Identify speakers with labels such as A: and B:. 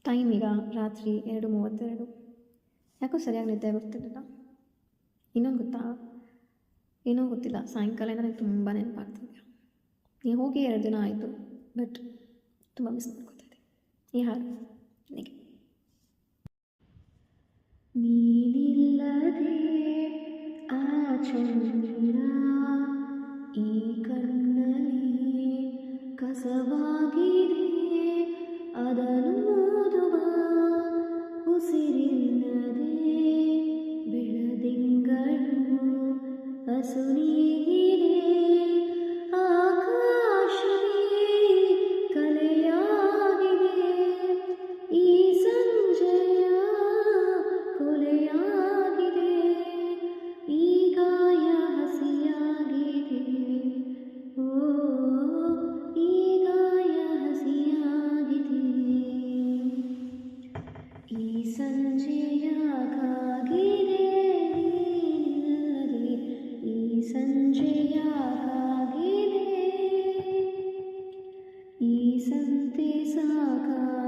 A: Time ಈಗ ರಾತ್ರಿ 2:32. ಯಾಕೋ ಸರಿಯಾಗಿ ನಿದ್ದೆ ಬರ್ತಿರಲಿಲ್ಲ. ಇನ್ನೊಂದು ಗೊತ್ತಾ, ಏನೋ ಗೊತ್ತಿಲ್ಲ, ಸಾಯಂಕಾಲದಿಂದ ನನಗೆ ತುಂಬ ನೆನಪಾಗ್ತಿದೆ. ನೀವು ಹೋಗಿ 2 ದಿನ ಆಯಿತು, ಬಟ್ ತುಂಬ ಮಿಸ್ ಮಾಡ್ಕೋತಾ ಇದ್ದೆ ಈ ಹಾಡು ನನಗೆ. ನೀನಿಲ್ಲದೆ ಆ ಚಂದಿರ ಈ ಕಣ್ಣಲ್ಲಿ ಕಸವಾಗಿದೆ, ಅದನ್ನು ಓದುವ ಉಸಿರಿಲ್ಲದೆ ಬೆಳದಿಂಗಳು ಹಸುನೀಗಿದೆ, ಆಕಾಶವೇ ಕಲೆಯಾಗಿದೆ, ಈ ಸಂಜೆಯ ಕೊಲೆಯಾಗಿದೆ, ಈ ಗಾಯ ಹಸಿಯಾಗಿದೆ, ಓ ಈ ಗಾಯ ಹಸಿಯಾಗಿದೆ, ಈ ಸಂಜೆಯಾಗಿದೆ ನೀನಿಲ್ಲದೆ, ಈ ಸಂಜೆಯಾಗಿದೆ, ಈ ಸಂತೆ ಸಾಕಾಗಿದೆ.